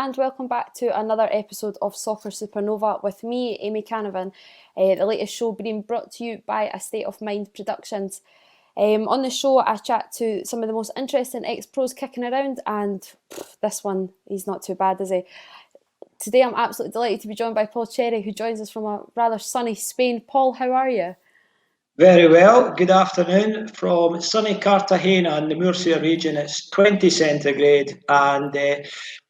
and welcome back to another episode of Soccer Supernova with me, Amy Canavan, the latest show being brought to you by A State of Mind Productions. On the show, I chat to some of the most interesting ex-pros kicking around, and this one, he's not too bad, is he? Today I'm absolutely delighted to be joined by Paul Cherry, who joins us from a rather sunny Spain. Paul, how are you? Very well. Good afternoon from sunny Cartagena in the Murcia region. It's 20 centigrade, and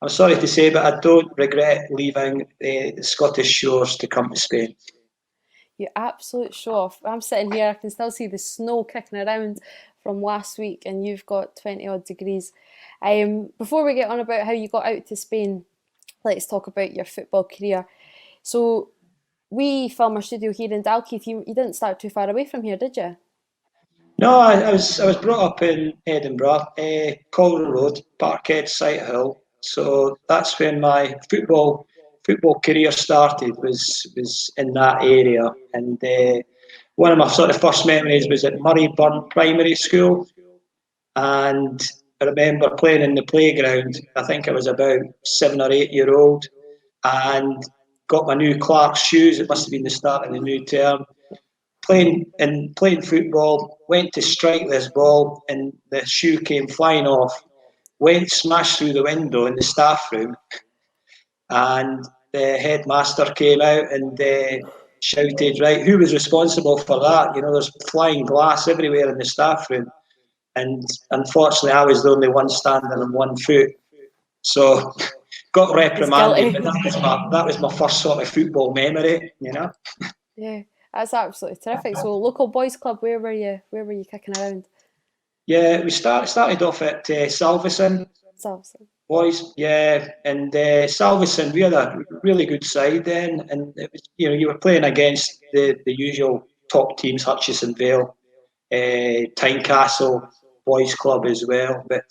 I'm sorry to say, but I don't regret leaving the Scottish shores to come to Spain. You absolute show off. I'm sitting here, I can still see the snow kicking around from last week, and you've got 20 odd degrees. Before we get on about how you got out to Spain, let's talk about your football career. So, we film our studio here in Dalkeith. You didn't start too far away from here, did you? No, I was brought up in Edinburgh, Calder Road, Parkhead, Sighthill. So that's when my football career started. Was in that area, and one of my sort of first memories was at Murrayburn Primary School, and I remember playing in the playground. I think I was about 7 or 8 year old, and got my new Clark's shoes. It must have been the start of the new term. Playing football, went to strike this ball, and the shoe came flying off. Went smashed through the window in the staff room, and the headmaster came out and shouted, "Right, who was responsible for that? You know, there's flying glass everywhere in the staff room." And unfortunately, I was the only one standing on one foot, so got reprimanded. But that was my first sort of football memory, you know. Yeah, that's absolutely terrific. So, local boys club, where were you kicking around? Yeah, we started off at Salvesen. Boys, yeah, and Salvesen, we had a really good side then, and it was, you were playing against the usual top teams, Hutchison Vale, Tynecastle Boys Club as well. But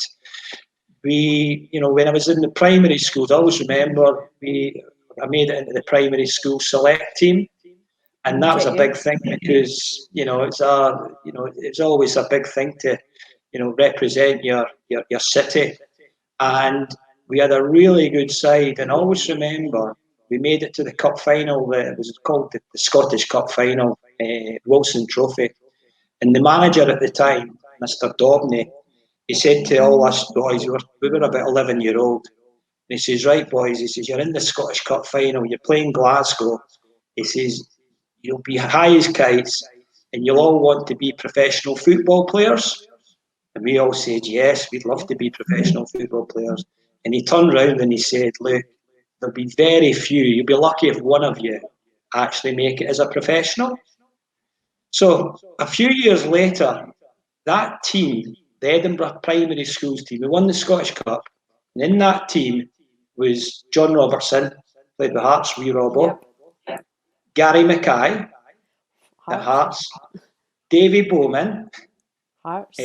we, when I was in the primary schools, I always remember I made it into the primary school select team, and that was a big thing because it's always a big thing to represent your city. And we had a really good side, and I always remember we made it to the cup final. It was called the Scottish Cup Final, Wilson Trophy. And the manager at the time, Mr. Dobney, he said to all us boys, we were about 11-year-old, and he says, "Right, boys," he says, "you're in the Scottish Cup Final, you're playing Glasgow." He says, "You'll be high as kites, and you'll all want to be professional football players." And we all said, "Yes, we'd love to be professional football players." And he turned round and he said, "Look, there'll be very few. You'll be lucky if one of you actually make it as a professional." So a few years later, that team, the Edinburgh Primary Schools team, we won the Scottish Cup. And in that team was John Robertson, played with Hearts, wee Robbo, Gary Mackay at Hearts, Davy Bowman, Hearts.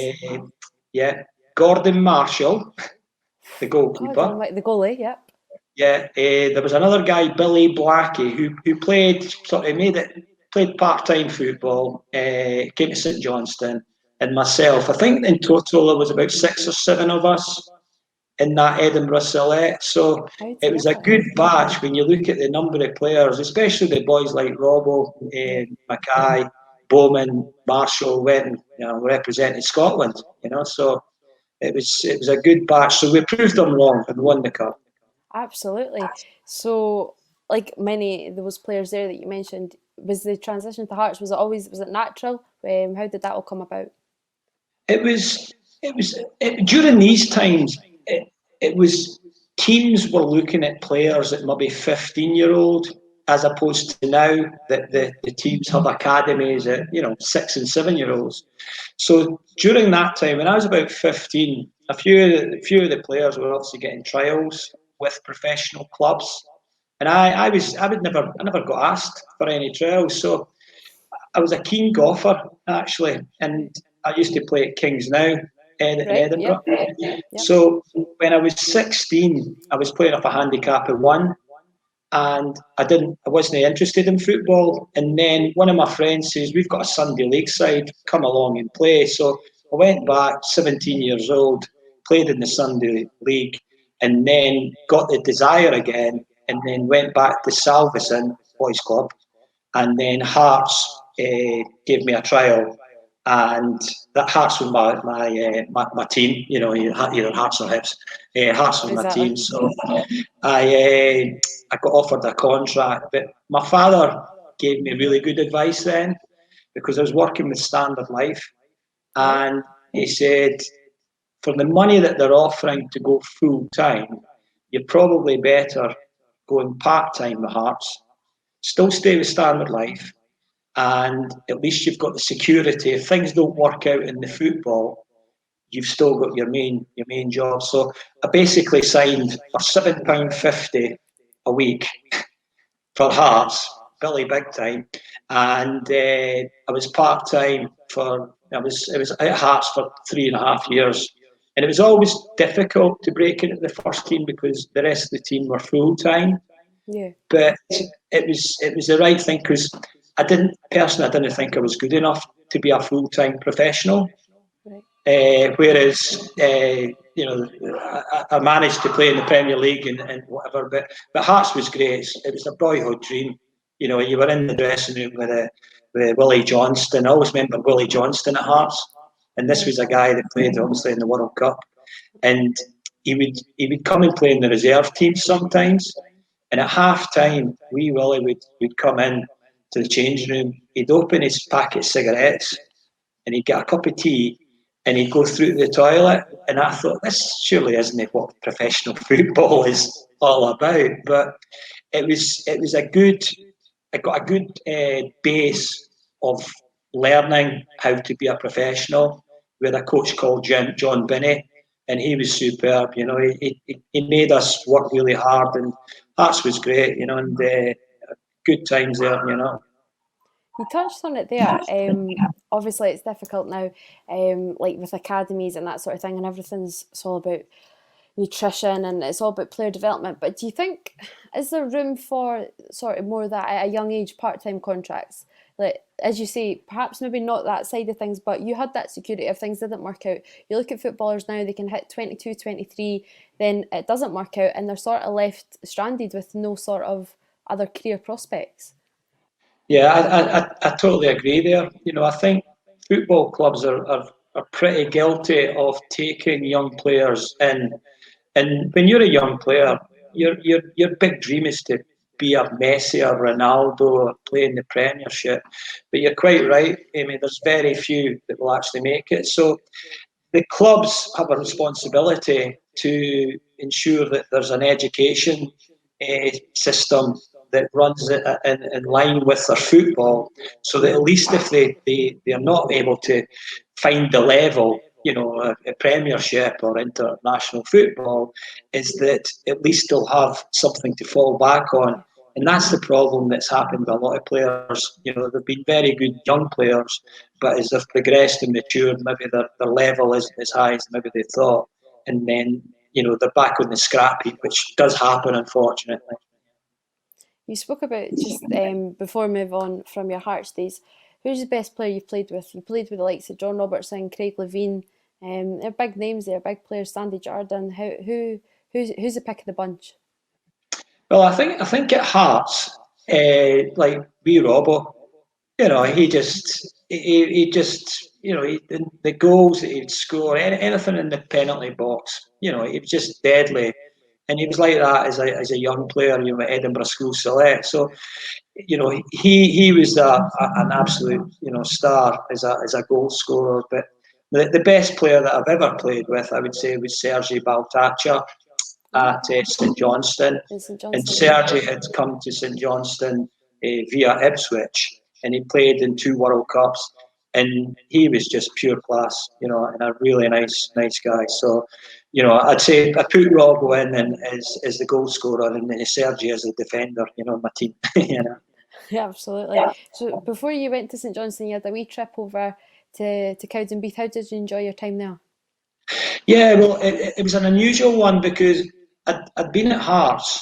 Gordon Marshall, the goalkeeper. The goalie, yeah. Yeah, there was another guy, Billy Blackie, who played played part-time football, came to St Johnstone, and myself. I think in total there was about 6 or 7 of us in that Edinburgh select. So it was a good batch when you look at the number of players, especially the boys like Robbo, Mackay, Bowman, Marshall went and represented Scotland. So it was a good batch. So we proved them wrong and won the cup. Absolutely. So, like many of those players there that you mentioned, was the transition to Hearts, was it natural? How did that all come about? It was during these times. It was teams were looking at players at maybe 15-year-old, as opposed to now that the teams have academies at 6 and 7-year-olds. So during that time, when I was about 15, a few of the players were obviously getting trials with professional clubs, and I never got asked for any trials. So I was a keen golfer actually, and I used to play at Kings Now in Edinburgh. Yep. So when I was 16, I was playing off a handicap of 1, and I wasn't interested in football. And then one of my friends says, "We've got a Sunday league side, come along and play." So I went back, 17 years old, played in the Sunday league, and then got the desire again, and then went back to Salvesen Boys Club, and then Hearts gave me a trial, and that Hearts was my team. You know, either Hearts or Hibs. Hearts was my team, so I got offered a contract, but my father gave me really good advice then, because I was working with Standard Life, and he said, for the money that they're offering to go full time, you're probably better going part time with Hearts, still stay with Standard Life, and at least you've got the security. If things don't work out in the football, you've still got your main job. So I basically signed for £7.50 a week for Hearts, Billy big time, and I was part time for. It was at Hearts for 3.5 years, and it was always difficult to break into the first team because the rest of the team were full time. Yeah. But it was the right thing, because I didn't think I was good enough to be a full time professional. Right. Whereas I managed to play in the Premier League and whatever, but Hearts was great. It was a boyhood dream. You know, you were in the dressing room with Willie Johnstone. I always remember Willie Johnstone at Hearts, and this was a guy that played obviously in the World Cup, and he would come and play in the reserve team sometimes. And at half time, wee Willie would come in to the changing room. He'd open his packet of cigarettes, and he'd get a cup of tea, and he'd go through to the toilet. And I thought, this surely isn't what professional football is all about. But it was a good. I got a good base of learning how to be a professional with a coach called John Binney, and he was superb. You know, he made us work really hard, and Hearts was great. You know, and good times there. You know. You touched on it there. Obviously, it's difficult now, like with academies and that sort of thing, and it's all about nutrition and it's all about player development. But do you think, is there room for sort of more of that at a young age, part-time contracts? Like, as you say, perhaps maybe not that side of things, but you had that security if things didn't work out. You look at footballers now, they can hit 22, 23, then it doesn't work out, and they're sort of left stranded with no sort of other career prospects. Yeah, I totally agree there. You know, I think football clubs are pretty guilty of taking young players in. And when you're a young player, your big dream is to be a Messi or Ronaldo or play in the Premiership. But you're quite right, Amy, there's very few that will actually make it. So the clubs have a responsibility to ensure that there's an education system that runs in line with their football, so that at least if they are not able to find the level, you know, a Premiership or international football, is that at least they'll have something to fall back on. And that's the problem that's happened with a lot of players. You know, they've been very good young players, but as they've progressed and matured, maybe their level isn't as high as maybe they thought. And then, you know, they're back on the scrap heap, which does happen, unfortunately. You spoke about, just before we move on from your Hearts days, who's the best player you've played with? You played with the likes of John Robertson, Craig Levein. They're big names, they're big players. Sandy Jardine. Who's the pick of the bunch? Well, I think at Hearts, like wee Robbo, you know, he just, you know, the goals that he'd score, anything in the penalty box, you know, he was just deadly. And he was like that as a young player, you know, at Edinburgh School Select. So, you know, he was an absolute, you know, star as a goal scorer. But the best player that I've ever played with, I would say, was Sergi Baltaccia at St Johnstone. And Sergi had come to St Johnstone via Ipswich, and he played in 2 World Cups, and he was just pure class, you know, and a really nice guy. So, you know, I'd say I put Robbo in and as the goal scorer, and then Sergi as a defender, you know, my team. You know. Yeah, absolutely. So before you went to St Johnstone, you had a wee trip over to Cowdenbeath. How did you enjoy your time there? Yeah, well, it was an unusual one because I'd been at Hearts,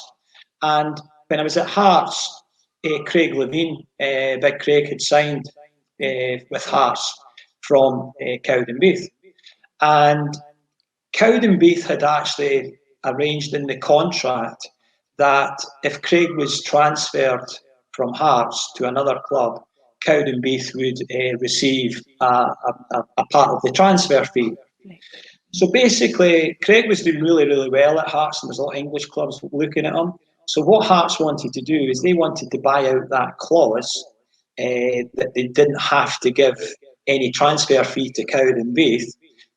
and when I was at Hearts, Craig Levein, Big Craig, had signed with Hearts from Cowdenbeath, and Cowdenbeath had actually arranged in the contract that if Craig was transferred from Hearts to another club, Cowdenbeath would receive a part of the transfer fee. So basically, Craig was doing really, really well at Hearts, and there's a lot of English clubs looking at him. So what Hearts wanted to do is they wanted to buy out that clause that they didn't have to give any transfer fee to Cowdenbeath.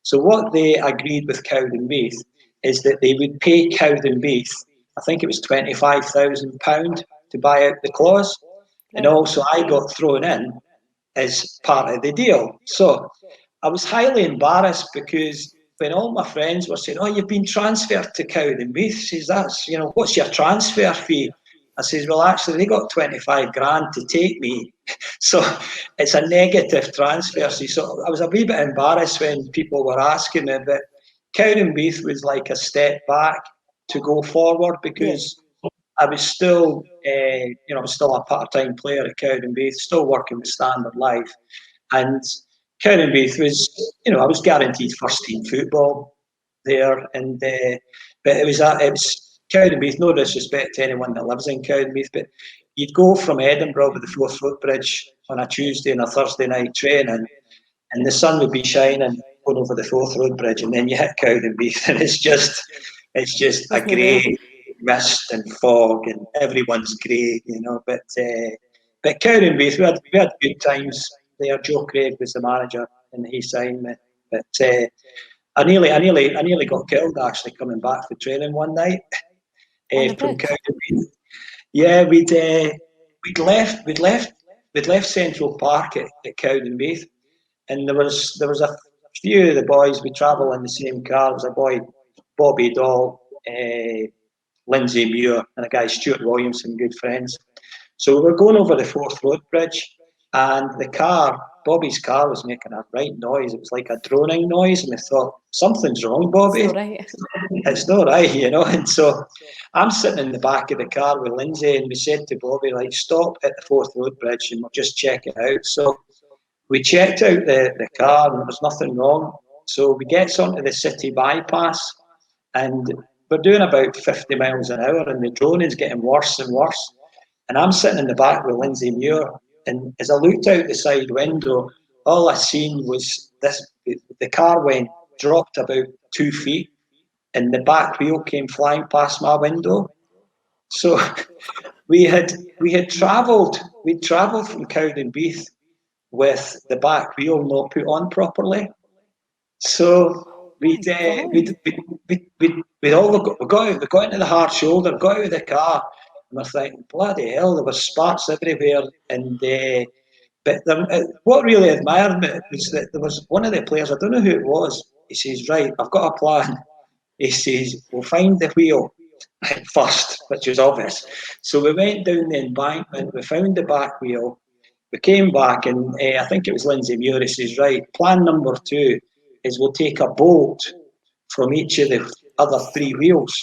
So what they agreed with Cowdenbeath is that they would pay Cowdenbeath, I think it was £25,000 to buy out the clause. And also I got thrown in as part of the deal. So I was highly embarrassed because when all my friends were saying, "Oh, you've been transferred to Cowdenbeath," says, "That's, what's your transfer fee?" I says, "Well, actually, they got 25 grand to take me." So it's a negative transfer fee. So I was a wee bit embarrassed when people were asking me, but Cowdenbeath was like a step back to go forward because I was still, I was still a part-time player at Cowdenbeath, still working with Standard Life. And Cowdenbeath was, I was guaranteed first-team football there. And but it was Cowdenbeath, no disrespect to anyone that lives in Cowdenbeath, but you'd go from Edinburgh with the Forth Footbridge on a Tuesday and a Thursday night training, and the sun would be shining going over the Forth Road Bridge, and then you hit Cowdenbeath, and it's just a grey mist and fog, and everyone's grey, But Cowdenbeath, we had good times there. Joe Craig was the manager, and he signed me. But I nearly got killed actually coming back for training one night from Cowdenbeath. Yeah, we'd left Central Park at Cowdenbeath, and there was a few of the boys. We travel in the same car. There was a boy, Bobby Doll, Lindsay Muir, and a guy, Stuart Williamson, good friends. So we were going over the Forth Road Bridge, and Bobby's car was making a right noise. It was like a droning noise, and I thought, something's wrong, Bobby. It's not right, And so I'm sitting in the back of the car with Lindsay, and we said to Bobby, like, stop at the Forth Road Bridge and we'll just check it out. So we checked out the car, and there was nothing wrong. So we get onto the city bypass, and we're doing about 50 miles an hour, and the droning's getting worse and worse. And I'm sitting in the back with Lindsay Muir, and as I looked out the side window, all I seen was the car dropped about 2 feet, and the back wheel came flying past my window. So we had travelled from Cowdenbeath with the back wheel not put on properly. So we got into the hard shoulder, got out of the car, and we're thinking, bloody hell, there were sparks everywhere. And but what really admired me was that there was one of the players, I don't know who it was. He says, "Right, I've got a plan." He says, "We'll find the wheel first," which was obvious. So we went down the embankment, we found the back wheel, we came back, and I think it was Lindsay Muir. He says, "Right, plan number 2 is we'll take a bolt from each of the other 3 wheels,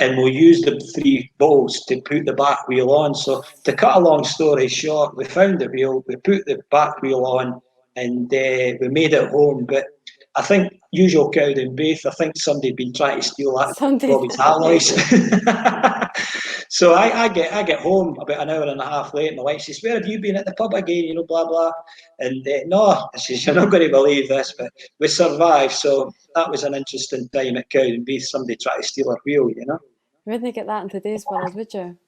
and we'll use the 3 bolts to put the back wheel on." So to cut a long story short, we found the wheel, we put the back wheel on, and we made it home. But I think, usual Cowdenbeath, I think somebody had been trying to steal that Bobby's alloys. So I get home about an hour and a half late, and my wife says, "Where have you been? At the pub again?" Blah, blah. And no, I says, "You're not going to believe this," but we survived. So that was an interesting time at Cowdenbeath. Somebody tried to steal a wheel, You wouldn't get that in today's world, would you?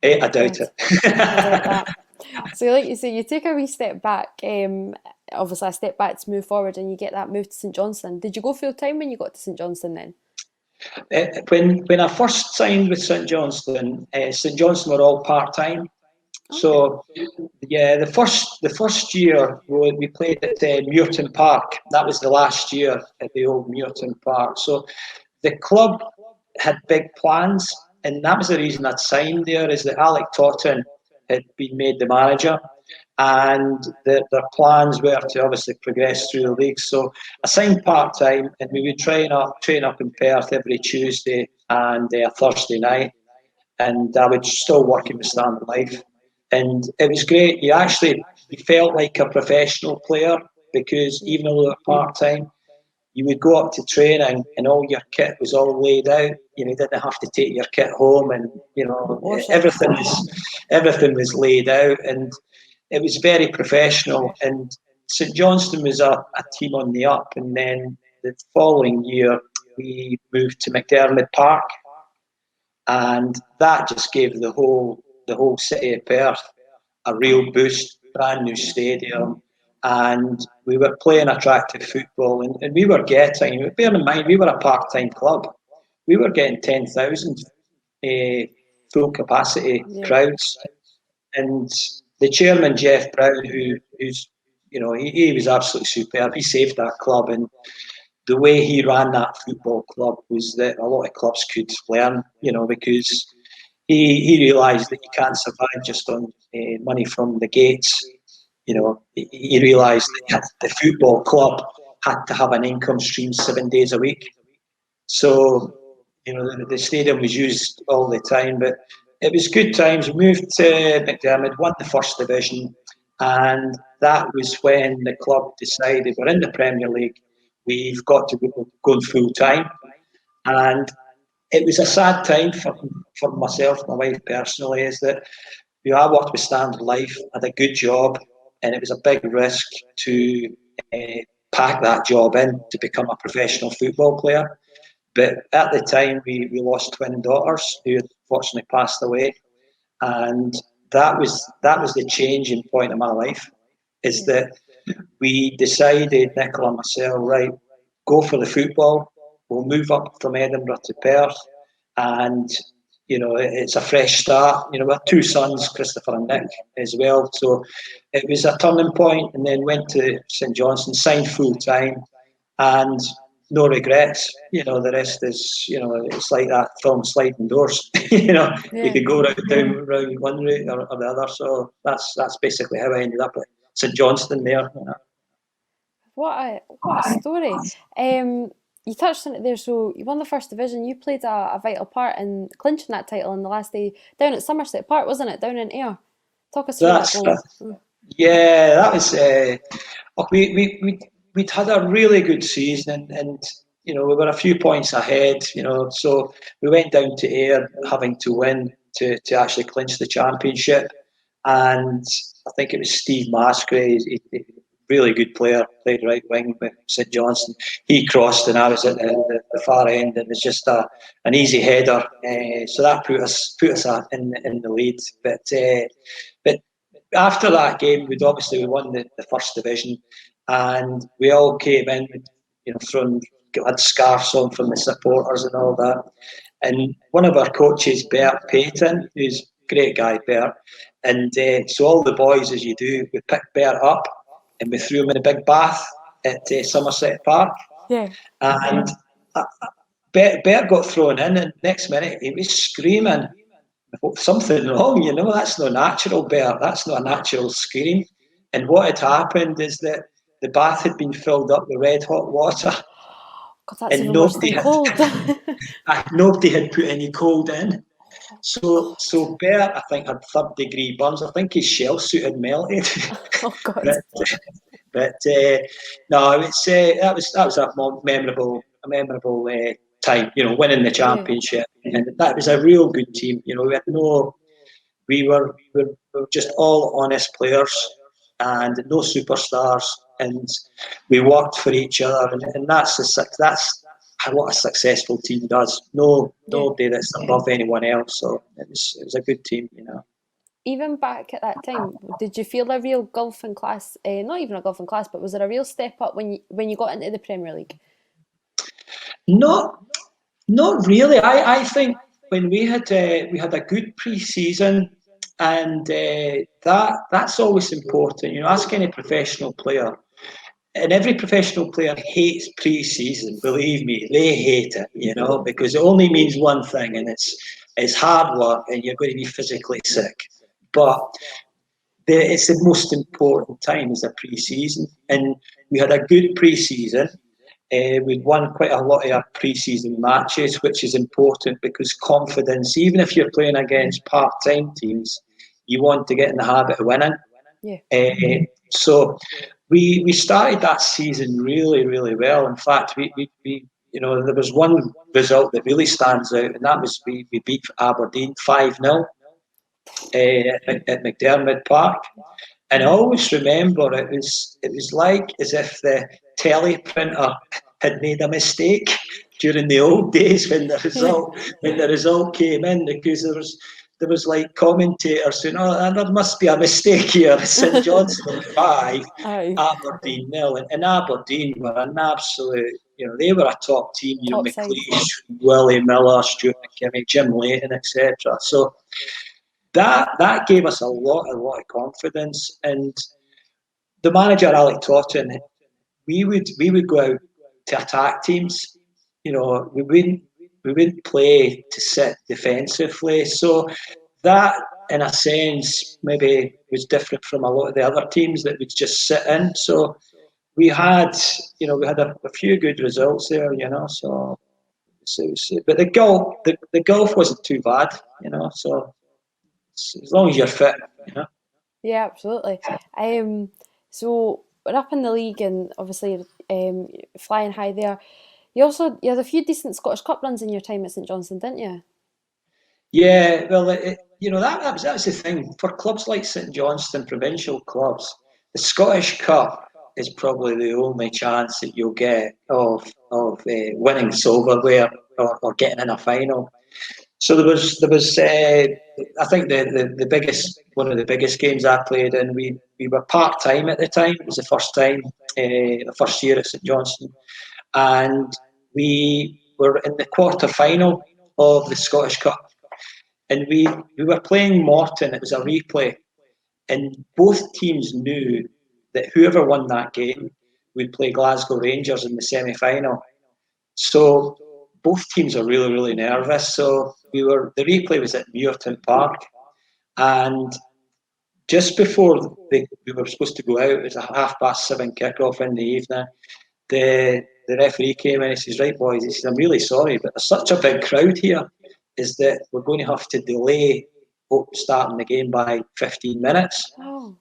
I doubt it. I doubt that. So like you say, you take a wee step back, obviously a step back to move forward, and you get that move to St Johnstone. Did you go full time when you got to St Johnstone then? When I first signed with St Johnstone were all part-time. Okay. So yeah, the first year we played at Muirton Park. That was the last year at the old Muirton Park. So the club had big plans, and that was the reason I'd signed there, is that Alec Totten had been made the manager, and their plans were to obviously progress through the league. So I signed part-time, and we would train up in Perth every Tuesday and Thursday night, and I would still work in the Standard Life. And it was great. You felt like a professional player, because even though we were part-time, you would go up to training and all your kit was all laid out. You didn't have to take your kit home, and everything was laid out, and it was very professional. And St Johnstone was a team on the up, and then the following year we moved to McDermott Park, and that just gave the whole city of Perth a real boost. Brand new stadium, and we were playing attractive football, and we were getting, bear in mind, we were a part-time club. We were getting 10,000 full capacity crowds, and the chairman, Jeff Brown, who's he was absolutely superb. He saved that club, and the way he ran that football club was that a lot of clubs could learn, because he realised that you can't survive just on money from the gates. He realised that the football club had to have an income stream 7 days a week. So, the stadium was used all the time, but it was good times. We moved to McDermott, won the first division, and that was when the club decided we're in the Premier League, we've got to go going full time. And it was a sad time for myself, my wife personally, is that I worked with Standard Life, had a good job, and it was a big risk to pack that job in to become a professional football player. But at the time, we lost twin daughters who had fortunately passed away, and that was the changing point in my life. Is that we decided, Nicola and myself, right, go for the football. We'll move up from Edinburgh to Perth, and it's a fresh start. We have two sons, Christopher and Nick, as well. So it was a turning point, and then went to St Johnstone, signed full time, and no regrets. The rest is, it's like that film Sliding Doors. You could go down one route or the other. So that's basically how I ended up at St Johnstone there. What a story. You touched on it there, so you won the first division. You played a vital part in clinching that title on the last day down at Somerset Park, wasn't it? Down in Ayr. Talk us through that goal. Yeah, that was. We'd had a really good season, and we were a few points ahead. So we went down to Ayr having to win to actually clinch the championship. And I think it was Steve Mascray. Really good player, played right wing with St Johnstone. He crossed and I was at the far end, and it was just an easy header. So that put us in the lead. But after that game, we won the first division, and we all came in, had scarves on from the supporters and all that. And one of our coaches, Bert Payton, who's a great guy, Bert, and so all the boys, as you do, we picked Bert up and we threw him in a big bath at Somerset Park. Yeah. And Bert got thrown in, and next minute he was screaming, something wrong, that's not natural, Bert. That's not a natural scream. And what had happened is that the bath had been filled up with red hot water. God, that's even worse than cold. Nobody had put any cold in. So Bert, I think, had third-degree burns. I think his shell suit had melted. Oh God! but no, that was a memorable time. Winning the championship, and that was a real good team. We were just all honest players and no superstars, and we worked for each other, and that's what a successful team does. Nobody that's above anyone else. So it was a good team, Even back at that time, did you feel a real gulf in class? Not even a gulf in class, but was there a real step up when you got into the Premier League? Not really. I think when we had a good pre-season, and that's always important. Ask any professional player. And every professional player hates pre-season. Believe me, they hate it, because it only means one thing, and it's hard work, and you're going to be physically sick. But it's the most important time is the pre-season, and we had a good pre-season. We'd won quite a lot of our pre-season matches, which is important because confidence, even if you're playing against part-time teams, you want to get in the habit of winning. Yeah. So we started that season really, really well. In fact, we there was one result that really stands out, and that was we beat Aberdeen 5-0 at McDermott Park. And I always remember it was like as if the teleprinter had made a mistake during the old days when the result came in, because there was like commentators saying, "Oh, there must be a mistake here. St Johnstone 5, Aberdeen 0," and Aberdeen were an absolute. They were a top team. Top side. McLeish, Willie Miller, Stuart McKinney, Jim Layton, etc. So that gave us a lot of confidence. And the manager, Alec Totten, we would go out to attack teams. We wouldn't play to sit defensively. So that, in a sense, maybe was different from a lot of the other teams that would just sit in. So we had a few good results there. But the golf wasn't too bad. So as long as you're fit. Yeah, absolutely. So we're up in the league, and obviously flying high there. You had a few decent Scottish Cup runs in your time at St Johnstone, didn't you? Yeah, well, that's the thing. For clubs like St Johnstone, provincial clubs, the Scottish Cup is probably the only chance that you'll get of winning silverware or getting in a final. So there was I think the biggest, one of the biggest games I played in. We were part time at the time. It was the first year at St Johnstone, and we were in the quarter final of the Scottish Cup, and we were playing Morton. It was a replay, and both teams knew that whoever won that game would play Glasgow Rangers in the semi-final. So both teams are really, really nervous. So the replay was at Muirton Park, and just before we were supposed to go out, it was a 7:30 kickoff in the evening. The referee came in and he says, "Right, boys," he says, "I'm really sorry, but there's such a big crowd here, is that we're going to have to delay starting the game by 15 minutes." Oh.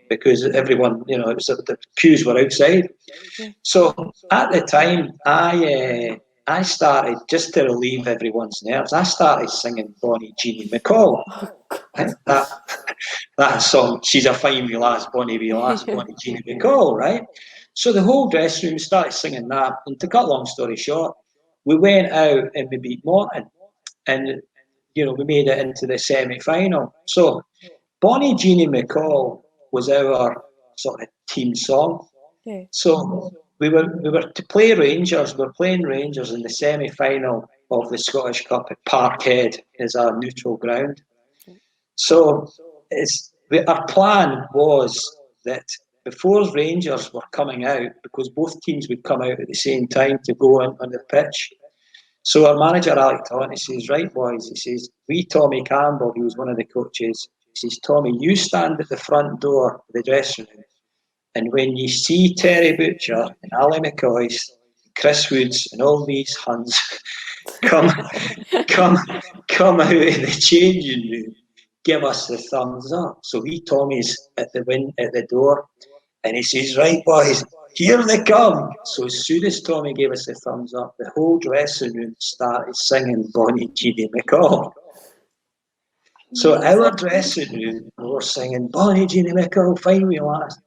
Because everyone, the queues were outside. Yeah. So at the time, I started, just to relieve everyone's nerves, I started singing Bonnie Jeannie McCall. That song, "She's a Fine Wee Lass, Bonnie Wee Lass, Bonnie Jeannie McCall," right? So the whole dressing room started singing that. And to cut a long story short, we went out and we beat Morton. And, we made it into the semi-final. So Bonnie Jeannie McCall was our sort of team song. Yeah. So we were to play Rangers. We were playing Rangers in the semi-final of the Scottish Cup at Parkhead as our neutral ground. So our plan was that before Rangers were coming out, because both teams would come out at the same time to go on the pitch. So our manager, Alec Totten, says, "Right, boys," he says, "we, Tommy Campbell," he was one of the coaches, he says, "Tommy, you stand at the front door of the dressing room, and when you see Terry Butcher and Ali McCoist, Chris Woods and all these Huns come out of the changing room, give us the thumbs up." So Tommy's at the door, and he says, "Right, boys, here they come." So as soon as Tommy gave us the thumbs up, the whole dressing room started singing Bonnie Jeannie McCall. So our dressing room, we were singing Bonnie Jeannie McCall, "Fine Wee Lass."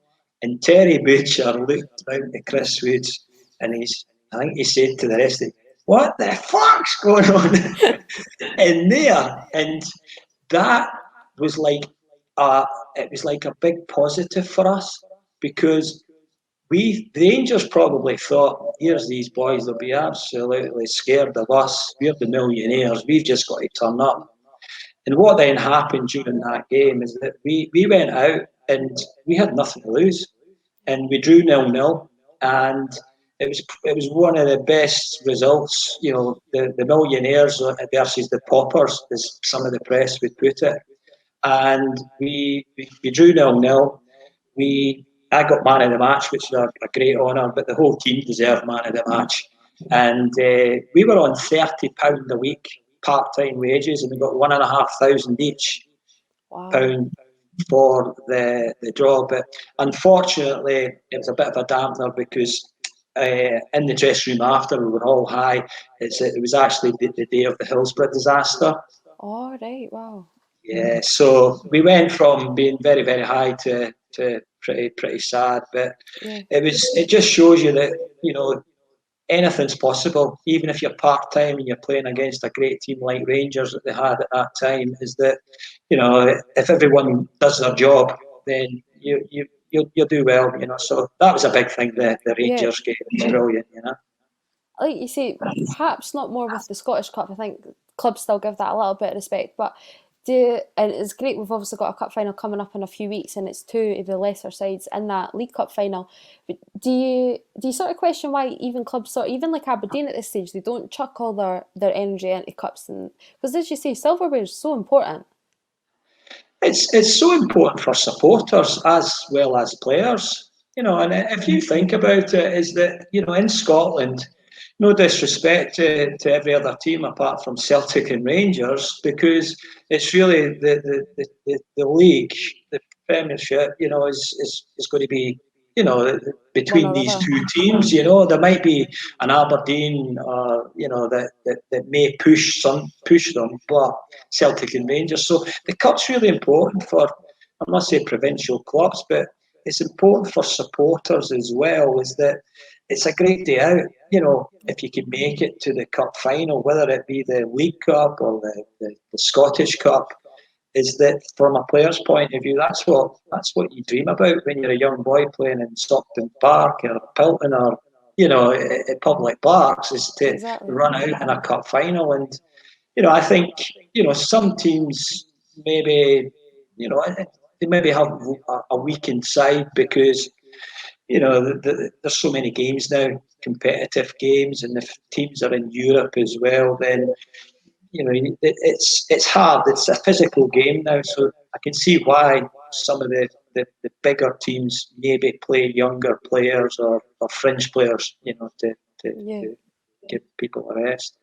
And Terry Butcher looked round at Chris Woods, and I think he said to the rest of them, "What the fuck's going on in there?" And that was like a big positive for us, because the Rangers probably thought, "Here's these boys, they'll be absolutely scared of us. We're the millionaires. We've just got to turn up." And what then happened during that game is that we went out and we had nothing to lose, and we drew 0-0, and it was one of the best results. The millionaires versus the paupers, as some of the press would put it. And we drew 0-0. I got man of the match, which was a great honour, but the whole team deserved man of the match. And we were on £30 a week part-time wages, and we got £1,500 each. Wow. Pound for the draw. But unfortunately, it was a bit of a dampener because in the dressing room after, we were all high. It was actually the day of the Hillsborough disaster. Oh, right, wow. Yeah, so we went from being very, very high to pretty sad. But Yeah. it just shows you that, anything's possible, even if you're part-time and you're playing against a great team like Rangers that they had at that time, is that, if everyone does their job, then you'll do well, So that was a big thing, the Yeah. Rangers game. It was brilliant, Like you say, perhaps not more with the Scottish Cup. I think clubs still give that a little bit of respect, but and it's great. We've obviously got a cup final coming up in a few weeks, and it's two of the lesser sides in that League Cup final. But do you sort of question why even clubs, even like Aberdeen at this stage, they don't chuck all their energy into cups? And because as you say, silverware is so important. It's so important for supporters as well as players, and if you think about it, is that, in Scotland, no disrespect to every other team apart from Celtic and Rangers, because it's really the league, the Premiership, is going to be, One between or these other. two teams. There might be an Aberdeen, that may push them, but Celtic and Rangers. So the cup's really important for, I must say, provincial clubs, but it's important for supporters as well. Is that it's a great day out. If you can make it to the cup final, whether it be the League Cup or the Scottish Cup, is that from a player's point of view, that's what you dream about when you're a young boy playing in Stockton Park or Pilton or at public parks, is to Exactly. run out in a cup final. And I think some teams maybe they maybe have a weakened side because there's so many games now, competitive games, and if teams are in Europe as well, then it's hard. It's a physical game now, so I can see why some of the bigger teams maybe play younger players or fringe players, to, Yeah. to give people a rest.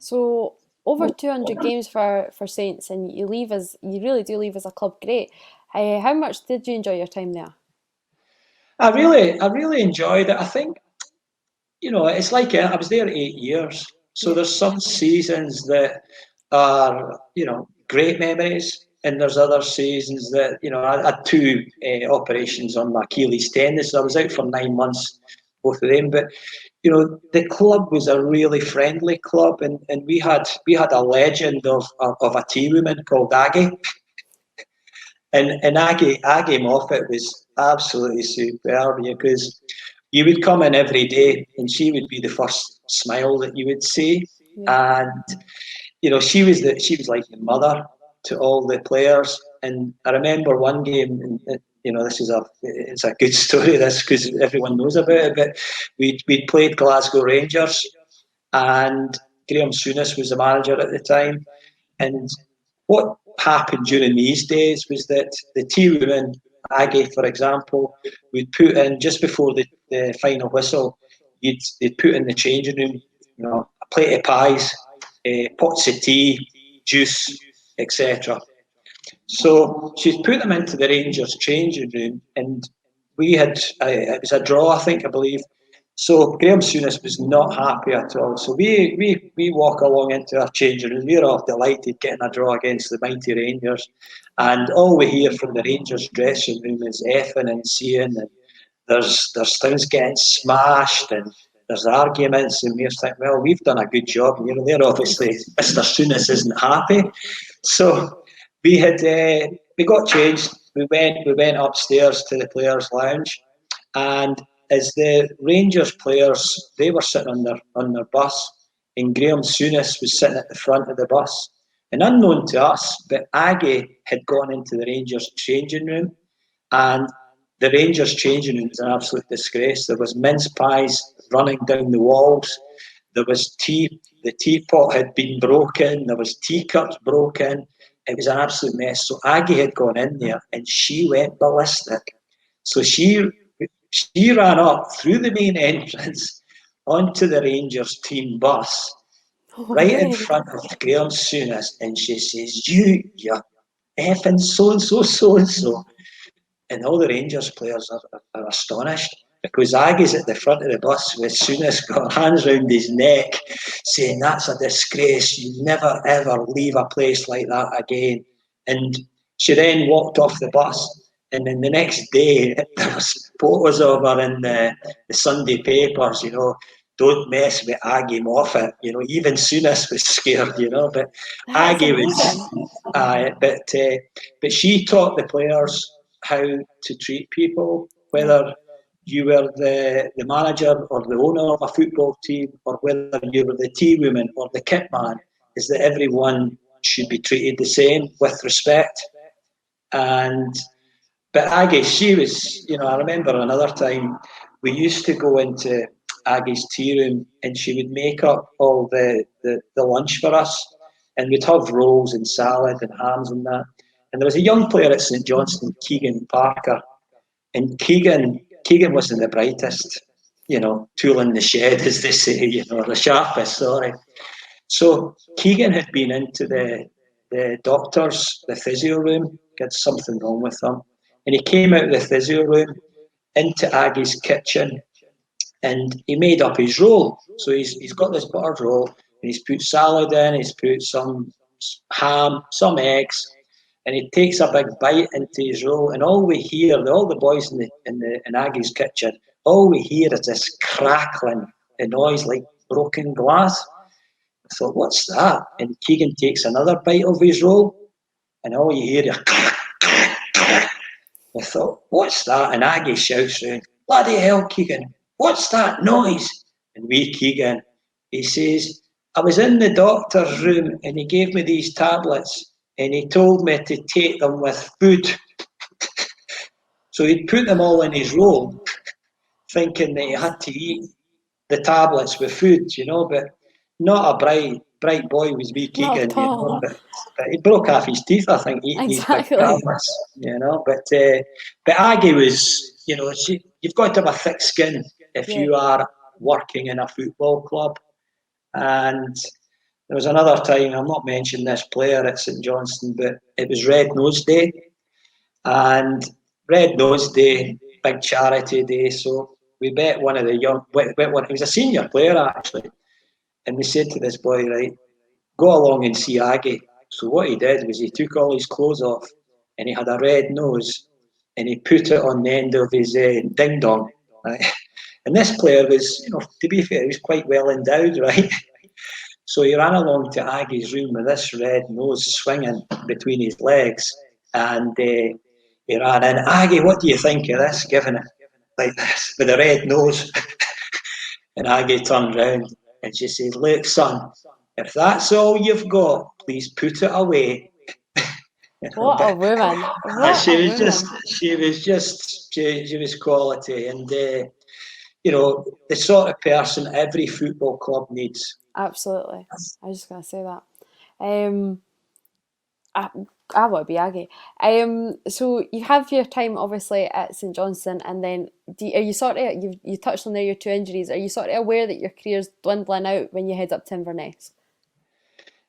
So over 200 games for Saints, and you really do leave as a club great. How much did you enjoy your time there? I really enjoyed it. I think it's like I was there 8 years, so Yeah. there's some seasons that are great memories, and there's other seasons that I had two operations on my Achilles tendon, so I was out for 9 months, both of them. But the club was a really friendly club, and we had a legend of a tea woman called Aggie. And Aggie Moffat was absolutely superb, because you would come in every day and she would be the first smile that you would see. Yeah. And she was like the mother to all the players. And I remember one game, and it's a good story, this, because everyone knows about it, but we'd played Glasgow Rangers, and Graham Souness was the manager at the time. And what happened during these days was that the tea women, Aggie, for example, would put in, just before the final whistle, they'd put in the changing room, a plate of pies, pots of tea, juice, etc. So she'd put them into the Rangers changing room, and we had, it was a draw, I think, I believe. So Graham Souness was not happy at all. So we walk along into our changing room. We're all delighted getting a draw against the mighty Rangers. And all we hear from the Rangers dressing room is effing and seeing, and there's things getting smashed, and there's arguments, and we're thinking, well, we've done a good job. They're obviously, Mr. Souness isn't happy. So we got changed. We went upstairs to the players' lounge, and as the Rangers players, they were sitting on their bus, and Graham Souness was sitting at the front of the bus. And unknown to us, but Aggie had gone into the Rangers changing room, and the Rangers changing room was an absolute disgrace. There was mince pies running down the walls. There was tea. The teapot had been broken. There was teacups broken. It was an absolute mess. So Aggie had gone in there, and she went ballistic. So she ran up through the main entrance onto the Rangers team bus, Oh, right in right. front of Graham Souness, and she says, "You effing so-and-so. And all the Rangers players are astonished because Aggie's at the front of the bus with Souness got her hands round his neck saying, that's a disgrace, you never ever leave a place like that again. And she then walked off the bus, and then the next day there was photos of her in the Sunday papers, don't mess with Aggie Moffat, even Souness was scared, but That's Aggie amazing. was, but she taught the players how to treat people, whether you were the manager or the owner of a football team, or whether you were the tea woman or the kit man, is that everyone should be treated the same with respect. And but Aggie, she was, I remember another time we used to go into Aggie's tea room and she would make up all the lunch for us, and we'd have rolls and salad and hams and that. And there was a young player at St Johnstone, Keegan Parker, and Keegan wasn't the brightest, tool in the shed, as they say, the sharpest, sorry. So Keegan had been into the doctor's, the physio room, got something wrong with him. And he came out of the physio room into Aggie's kitchen and he made up his roll. So he's got this buttered roll and he's put salad in, he's put some ham, some eggs, and he takes a big bite into his roll, and all we hear, all the boys in Aggie's kitchen, all we hear is this crackling, a noise like broken glass. I thought, what's that? And Keegan takes another bite of his roll, and all you hear is crack, crack, crack. I thought, what's that? And Aggie shouts round, bloody hell, Keegan, what's that noise? And wee Keegan, he says, I was in the doctor's room and he gave me these tablets and he told me to take them with food. So he'd put them all in his roll, thinking that he had to eat the tablets with food, but not a bright boy was wee Not Keegan, at all. but he broke half his teeth, I think, eating these big Exactly. tablets, But Aggie was, you've got to have a thick skin if you are working in a football club. And there was another time, I'll not mention this player at St Johnstone, but it was Red Nose Day. And Red Nose Day, big charity day, so we bet one of the young, he was a senior player actually, and we said to this boy, right, go along and see Aggie. So what he did was he took all his clothes off and he had a red nose and he put it on the end of his ding dong, right? And this player was, to be fair, he was quite well endowed, right? So he ran along to Aggie's room with this red nose swinging between his legs, and he ran in. Aggie, what do you think of this? Giving it like this with a red nose. And Aggie turned round and she said, look, son, if that's all you've got, please put it away. What a woman. What a woman. She was quality. And, the sort of person every football club needs. Absolutely. I was just going to say that. I want to be Aggie. So you have your time obviously at St Johnstone, and then are you sort of, you touched on there your two injuries, are you sort of aware that your career's dwindling out when you head up to Inverness?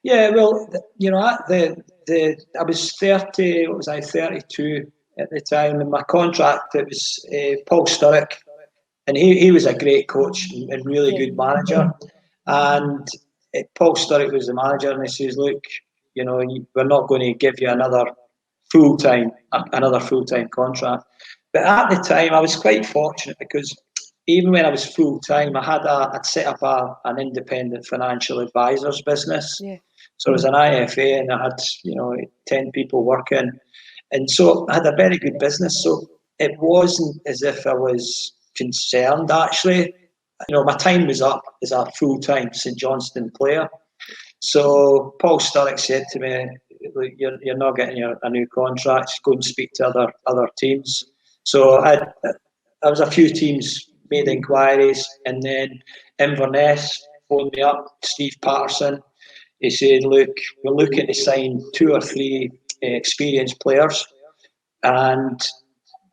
Yeah, well, I was 30, what was I, 32 at the time, and my contract, it was Paul Sturrock, and he was a great coach and really good manager. And Paul Sturrock was the manager, and he says, look, we're not going to give you another full-time contract. But at the time, I was quite fortunate because even when I was full-time, I'd set up an independent financial advisors business. Yeah. So I was an IFA and I had, 10 people working. And so I had a very good business. So it wasn't as if I was concerned, actually. My time was up as a full-time St Johnstone player. So Paul Sturrock said to me, look, you're not getting a new contract, just go and speak to other teams. So there was a few teams made inquiries, and then Inverness phoned me up, Steve Patterson. He said, look, we're looking to sign 2 or 3 experienced players, and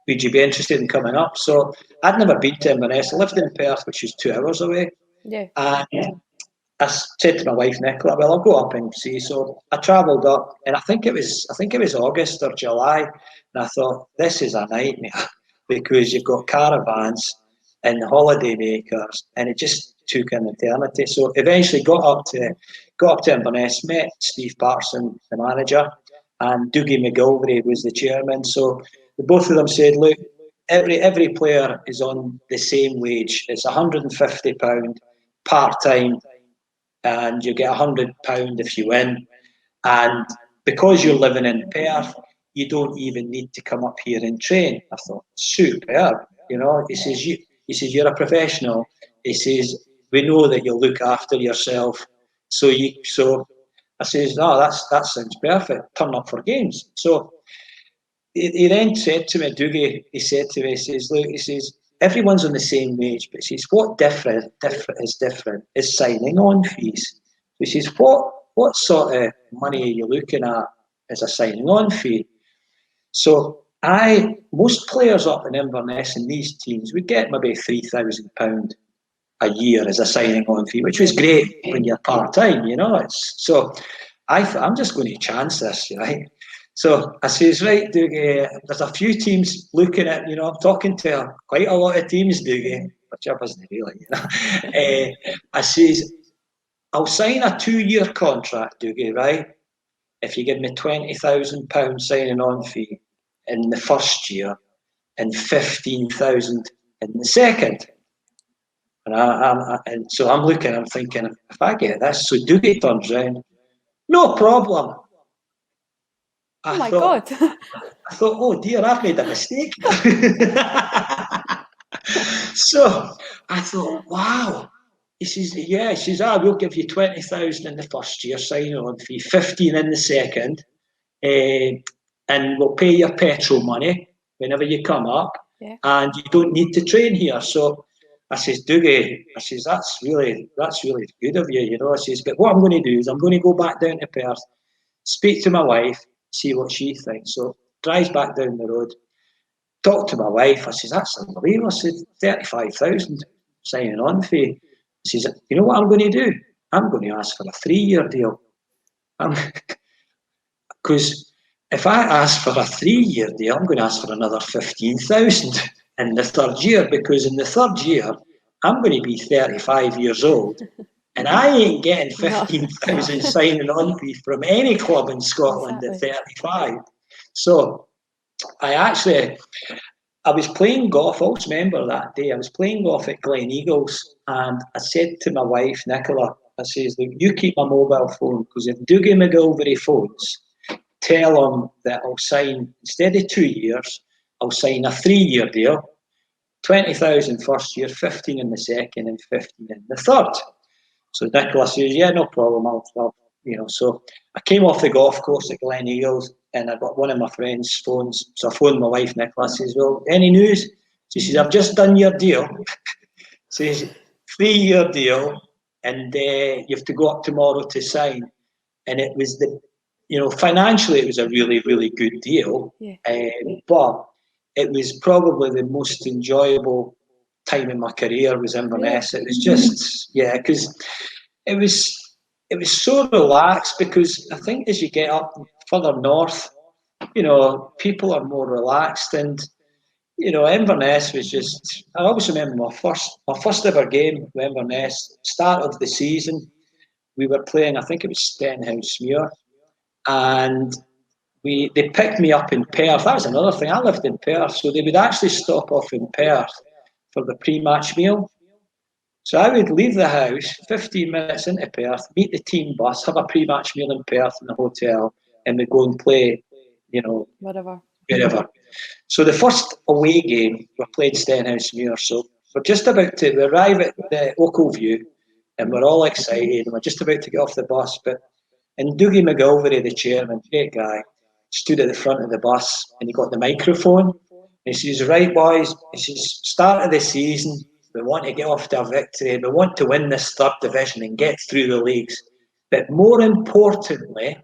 would you be interested in coming up? So I'd never been to Inverness. I lived in Perth, which is 2 hours away. Yeah. And I said to my wife Nicola, well, I'll go up and see. So I travelled up, and I think it was August or July, and I thought, this is a nightmare because you've got caravans and holiday makers, and it just took an eternity. So eventually got up to Inverness, met Steve Patterson, the manager, and Dougie McGilvery was the chairman. So the both of them said, look, every player is on the same wage. It's £150 part-time, and you get £100 if you win. And because you're living in Perth, you don't even need to come up here and train. I thought, superb. He says, you're a professional. He says, we know that you'll look after yourself. So I says, no, that sounds perfect. Turn up for games. So he then said to me, Dougie, he says, look, he says, everyone's on the same wage, but he says, what different is signing on fees. He says, what sort of money are you looking at as a signing on fee? So most players up in Inverness in these teams would get maybe £3,000 a year as a signing on fee, which was great when you're part-time, So I thought, I'm just going to chance this, right? So I says, right, Dougie, there's a few teams looking at, I'm talking to quite a lot of teams, Dougie, which I wasn't really, I says, I'll sign a 2-year contract, Dougie, right? If you give me £20,000 signing on fee in the first year and 15,000 in the second. And so I'm looking, I'm thinking, if I get this, so Dougie turns round, no problem. Oh my God. I thought, oh dear, I've made a mistake. So I thought, wow. He says, we'll give you 20,000 in the first year, signing on fee, 15 in the second, and we'll pay your petrol money whenever you come up, and you don't need to train here. So I says, Dougie, that's really good of you, I says, but what I'm going to do is I'm going to go back down to Perth, speak to my wife, see what she thinks. So drives back down the road, talk to my wife. I says, that's unbelievable. I said, 35,000 signing on fee. I says, you know what I'm going to do? I'm going to ask for a 3-year deal. Because if I ask for a 3-year deal, I'm going to ask for another 15,000 in the third year, because in the third year, I'm going to be 35 years old, and I ain't getting 15,000 signing on fee from any club in Scotland at 35. So I was playing golf. I always remember that day. I was playing golf at Glen Eagles, and I said to my wife, Nicola, I says, look, you keep my mobile phone, because if Dougie McGilvery phones, tell him that I'll sign, instead of 2 years, I'll sign a 3-year deal, 20,000 first year, 15 in the second, and 15 in the third. So Nicola says, yeah, no problem. I'll So I came off the golf course at Glen Eagles, and I got one of my friends' phones. So I phoned my wife, Nicola, says, well, any news? She says, I've just done your deal. Says, 3-year deal, and you have to go up tomorrow to sign. And it was financially, it was a really, really good deal. But it was probably the most enjoyable time in my career was Inverness. It was just, because it was so relaxed, because I think as you get up further north, people are more relaxed, and Inverness was just. I always remember my first ever game with Inverness, start of the season. We were playing, I think it was Stenhousemuir, and they picked me up in Perth. That was another thing. I lived in Perth, so they would actually stop off in Perth for the pre-match meal. So I would leave the house 15 minutes into Perth, meet the team bus, have a pre-match meal in Perth in the hotel, and we'd go and play, wherever. So the first away game, we played Stenhousemuir. So we arrive at the Ochilview, and we're all excited, and we're just about to get off the bus. And Dougie McGilvery, the chairman, great guy, stood at the front of the bus, and he got the microphone. And he says, right, boys, he says, start of the season, we want to get off to a victory. We want to win this third division and get through the leagues. But more importantly,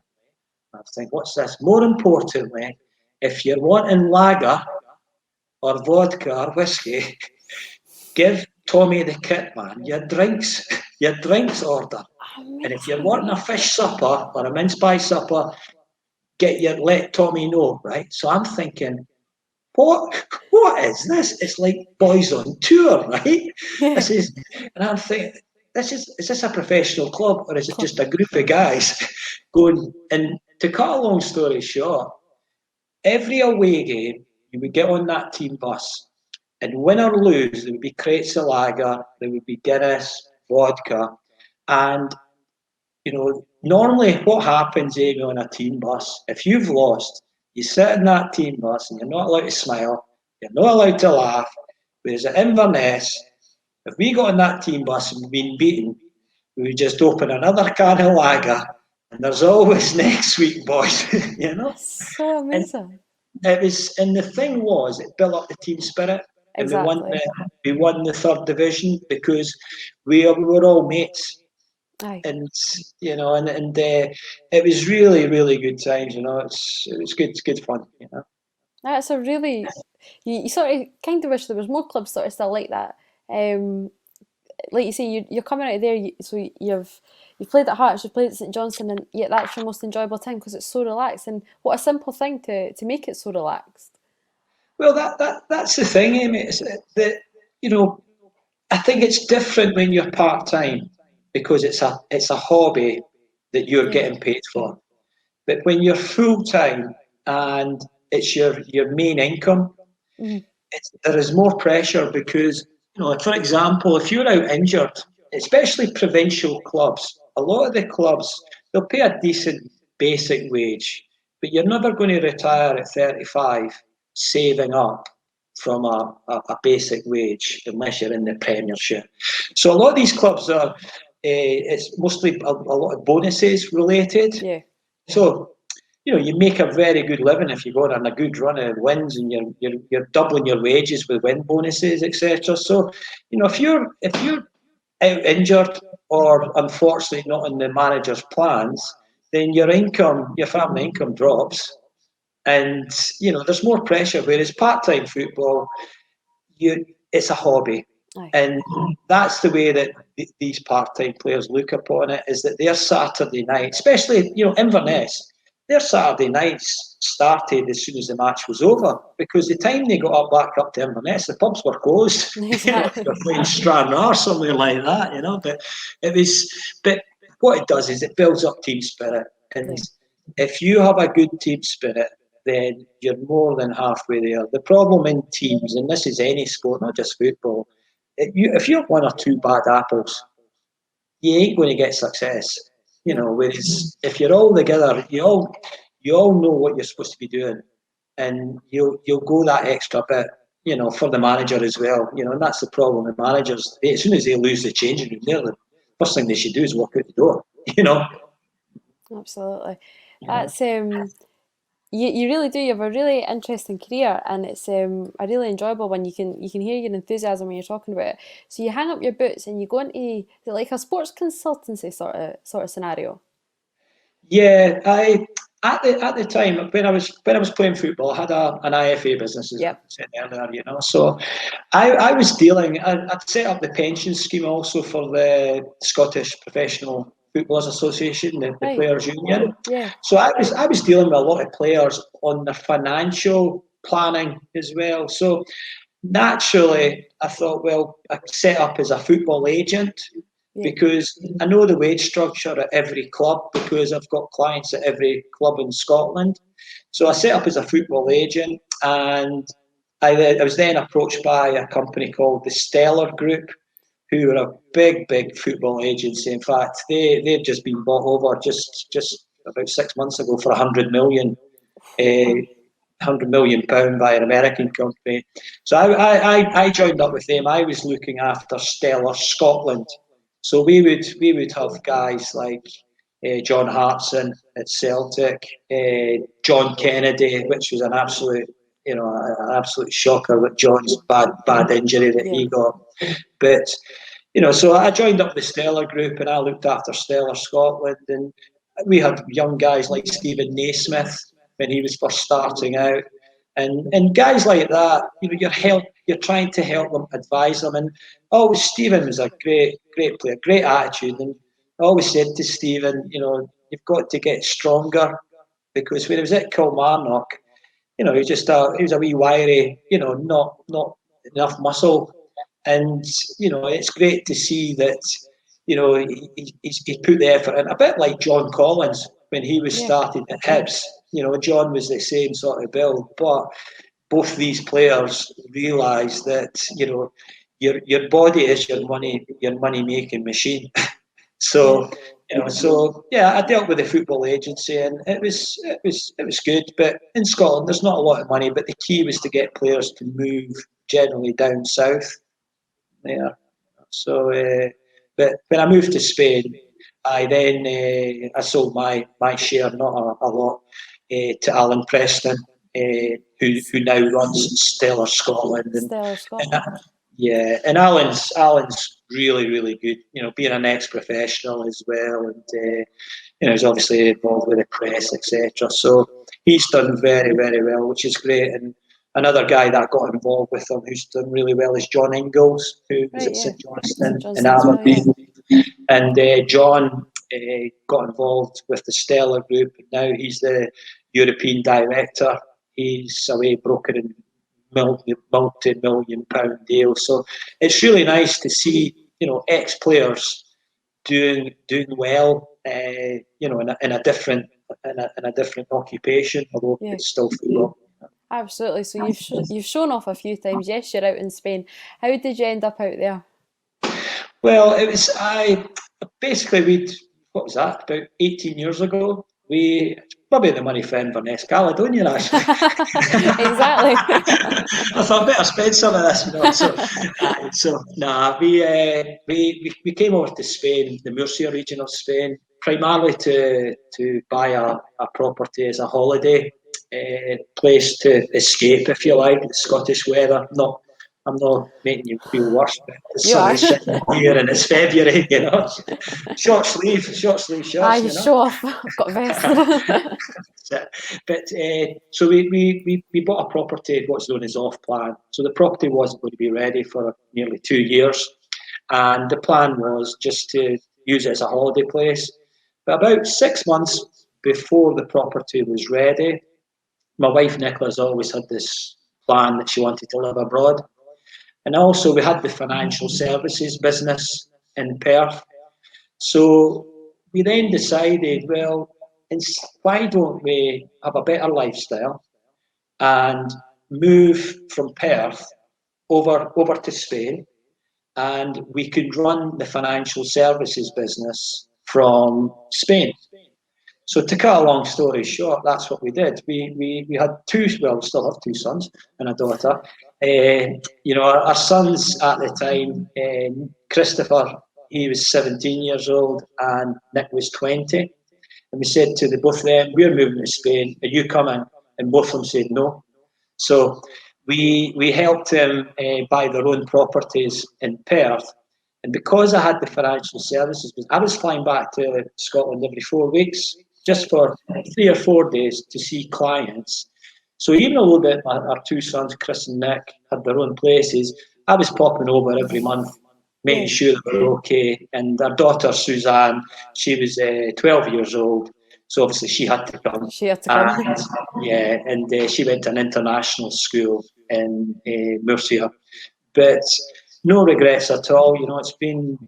I think, what's this? More importantly, if you're wanting lager or vodka or whiskey, give Tommy the kit man your drinks order. And if you're wanting a fish supper or a mince pie supper, let Tommy know, right? So I'm thinking, what is this? It's like boys on tour, right? Yeah. And I'm thinking, is this a professional club or is it just a group of guys going? And to cut a long story short, every away game, you would get on that team bus, and win or lose, there would be crates of lager, there would be Guinness, vodka, and normally what happens, Amy, on a team bus, if you've lost, you sit in that team bus and you're not allowed to smile, you're not allowed to laugh. Whereas at Inverness, if we got on that team bus and we've been beaten, we would just open another can of lager, and there's always next week, boys. That's so And amazing. and the thing was, it built up the team spirit, and Exactly. we won the third division because we were all mates. Aye. And it was really, really good times. It was good fun. That's a really, you sort of kind of wish there was more clubs sort of still like that. Like you say, you're coming out of there, so you've played at Hearts, you've played at St Johnstone, and yet that's your most enjoyable time because it's so relaxed. And what a simple thing to make it so relaxed. Well, that's the thing, Amy. It's that I think it's different when you're part time because it's a hobby that you're Yeah. getting paid for. But when you're full time and it's your main income, Mhm. there is more pressure because, for example, if you're out injured, especially provincial clubs, a lot of the clubs, they'll pay a decent basic wage, but you're never going to retire at 35 saving up from a basic wage unless you're in the Premiership. So a lot of these clubs it's mostly a lot of bonuses related. Yeah. So you make a very good living if you go on a good run of wins, and you're doubling your wages with win bonuses, etc. So, if you're out injured or unfortunately not in the manager's plans, then your family income drops, and there's more pressure. Whereas part-time football, it's a hobby, Aye. and that's the way that these part-time players look upon it. Is that their Saturday night, especially Inverness, their Saturday nights started as soon as the match was over because the time they got back up to Inverness, the pubs were closed. If Exactly. they're playing Stranraer or something like that, But what it does is it builds up team spirit, and Yeah. if you have a good team spirit, then you're more than halfway there. The problem in teams, and this is any sport, not just football, if you have one or two bad apples, you ain't going to get success. No. Whereas if you're all together, you all know what you're supposed to be doing, and you'll go that extra bit. For the manager as well. And that's the problem. The managers, as soon as they lose the changing room, the first thing they should do is walk out the door. Absolutely. That's you really do. You have a really interesting career, and it's a really enjoyable one. You can hear your enthusiasm when you're talking about it. So you hang up your boots and you go into, is it like a sports consultancy sort of scenario? Yeah, I at the time when I was playing football, I had an IFA business, as I Yep. said earlier. So I was dealing. I'd set up the pension scheme also for the Scottish Professional Footballers Association, the Right. Players Union. Yeah. So I was dealing with a lot of players on the financial planning as well. So naturally, I thought, well, I set up as a football agent Yeah. because I know the wage structure at every club because I've got clients at every club in Scotland. So I set up as a football agent, and I was then approached by a company called the Stellar Group, who are a big, big football agency. In fact, they've just been bought over just about 6 months ago for 100 million pound by an American company. So I joined up with them. I was looking after Stellar Scotland. So we would have guys like John Hartson at Celtic, John Kennedy, which was an absolute shocker with John's bad injury that Yeah. he got. But so I joined up the Stellar Group and I looked after Stellar Scotland, and we had young guys like Stephen Naismith when he was first starting out, and guys like that. You're trying to help them, advise them, and Stephen was a great player, great attitude, and I always said to Stephen, you've got to get stronger, because when he was at Kilmarnock, he was a wee wiry, not enough muscle, and it's great to see that he's put the effort in, a bit like John Collins when he was starting at Hibs. John was the same sort of build, but both these players realise that your body is your money making machine. So I dealt with the football agency, and it was good. But in Scotland, there's not a lot of money. But the key was to get players to move generally down south. Yeah. So, but when I moved to Spain, I sold my share, not a lot, to Alan Preston, who now runs Stellar Scotland. Stellar Scotland. And Alan's really, really good. Being an ex-professional as well, and he's obviously involved with the press, etc. So he's done very, very well, which is great. And another guy that got involved with him who's done really well is John Ingalls, who is at St Johnstone in Aberdeen. And John got involved with the Stellar Group, and now he's the European director. He's away brokering multi-million pound deal. So it's really nice to see, ex-players doing well, in a different occupation, although it's still football. Absolutely. So you've shown off a few times. Yes, you're out in Spain. How did you end up out there? Well, it was what was that, about 18 years ago? Probably the money for Inverness Caledonian, actually. Exactly. I thought I better spend some of this, we came over to Spain, the Murcia region of Spain, primarily to buy a property as a holiday place to escape, if you like, the Scottish weather. I'm not making you feel worse, but the sun is shining here and it's February, Short sleeve shirts. Show off. I've got a vest. But so we bought a property, what's known as off plan. So the property wasn't going to be ready for nearly 2 years, and the plan was just to use it as a holiday place. But about 6 months before the property was ready, my wife Nicola's always had this plan that she wanted to live abroad. And also we had the financial services business in Perth. So we then decided, well, why don't we have a better lifestyle and move from Perth over to Spain, and we could run the financial services business from Spain. So to cut a long story short, that's what we did. We had we still have 2 sons and a daughter. Our sons at the time, Christopher, he was 17 years old, and Nick was 20. And we said to both of them, we're moving to Spain, are you coming? And both of them said no. So we helped them buy their own properties in Perth. And because I had the financial services, I was flying back to Scotland every 4 weeks, just for 3 or 4 days to see clients. So even though our 2 sons, Chris and Nick, had their own places, I was popping over every month, making sure they were okay. And our daughter, Suzanne, she was 12 years old, so obviously she had to come. And she went to an international school in Murcia. But no regrets at all. It's been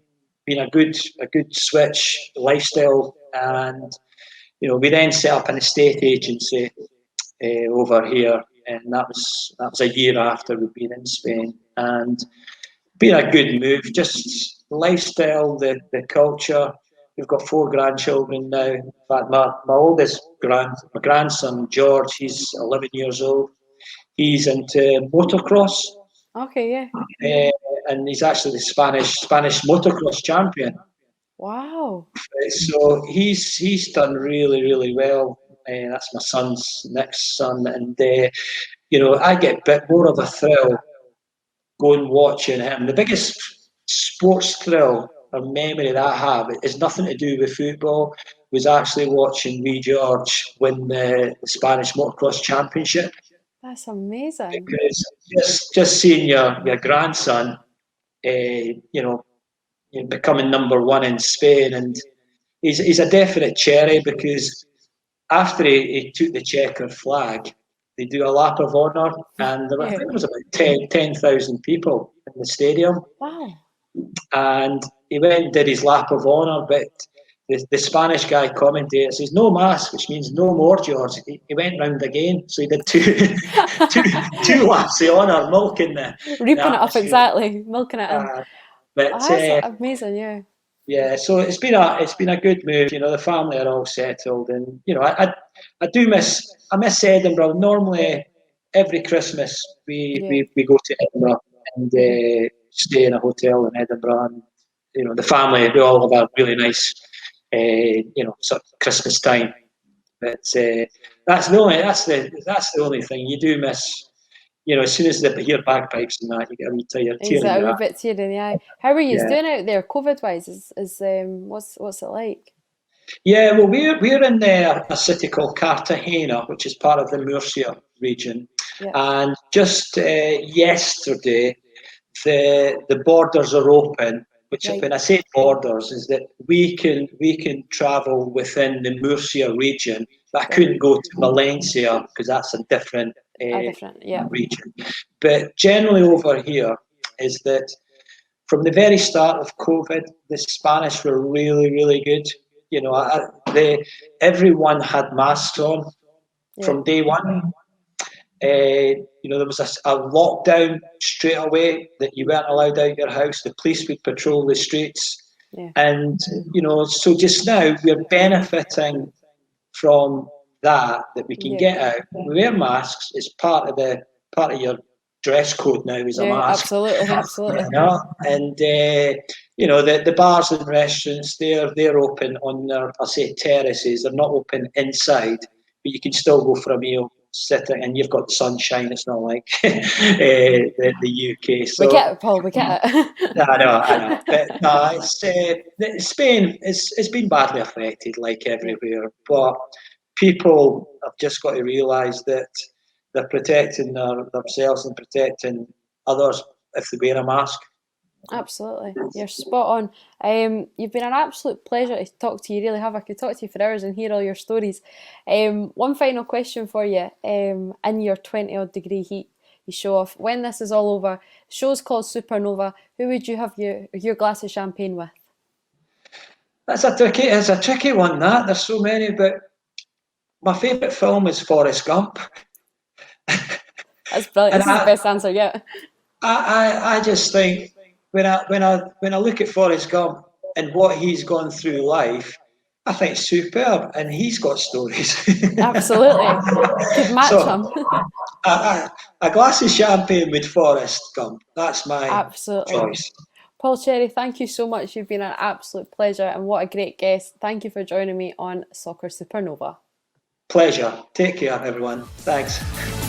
a good switch lifestyle, and we then set up an estate agency over here, and that was a year after we'd been in Spain, and been a good move. Just lifestyle, the culture. We've got 4 grandchildren now. In fact, my oldest my grandson George, he's 11 years old. He's into motocross. Okay, yeah. And he's actually the Spanish motocross champion. Wow. So he's done really, really well. That's my son's next son, and I get a bit more of a thrill going watching him. The biggest sports thrill or memory that I have is nothing to do with football. Was actually watching wee George win the Spanish motocross championship. That's amazing. Because just seeing your grandson, becoming number 1 in Spain, and he's a definite cherry, because after he took the checkered flag, they do a lap of honour, and I think there was about 10,000 people in the stadium. Wow. And he went and did his lap of honour, but the Spanish guy commentator says, no mask, which means no more, George. He went round again, so he did two laps of honour, milking the Reaping it up, atmosphere. exactly, milking it in. But That's amazing, yeah. Yeah, so it's been a good move. You know, the family are all settled, and you know, I miss Edinburgh. Normally, every Christmas we go to Edinburgh and stay in a hotel in Edinburgh, and you know, the family, we all have a really nice sort of Christmas time. But that's the only thing you do miss. You know, as soon as they hear bagpipes and that, you get a wee tear in A your wee eye. bit tear in the eye. How are you Yeah. doing out there, COVID-wise? Is what's it like? Yeah, well, we're in a city called Cartagena, which is part of the Murcia region, and just yesterday, the borders are open. Which, when I say borders, is that we can travel within the Murcia region, but I couldn't go to Valencia because that's a different region. But generally over here is that from the very start of COVID, the Spanish were really, really good. You know, everyone had masks on from day one. You know, there was a lockdown straight away that you weren't allowed out your house. The police would patrol the streets. And, you know, so just now we're benefiting from that we can get out. We wear masks. It's part of your dress code now is a mask. Absolutely. You know? And you know, the bars and restaurants, they're open on their, I say, terraces. They're not open inside, but you can still go for a meal, sitting, and you've got the sunshine. It's not like the UK. So we get it, Paul. We get it. I know. But no, Spain. It's been badly affected, like everywhere. But people have just got to realise that they're protecting themselves and protecting others if they wear a mask. Absolutely, you're spot on. You've been an absolute pleasure to talk to you. Really have. I could talk to you for hours and hear all your stories. One final question for you. In your 20-odd degree heat, you show off. When this is all over, the show's called Supernova. Who would you have your glass of champagne with? It's a tricky one. There's so many, but my favourite film is Forrest Gump. That's brilliant. This is the best answer yet. I just think when I look at Forrest Gump and what he's gone through life, I think it's superb, and he's got stories. Absolutely, could match him. A glass of champagne with Forrest Gump. That's my choice. Paul Cherry, thank you so much. You've been an absolute pleasure, and what a great guest. Thank you for joining me on Soccer Supernova. Pleasure. Take care, everyone. Thanks.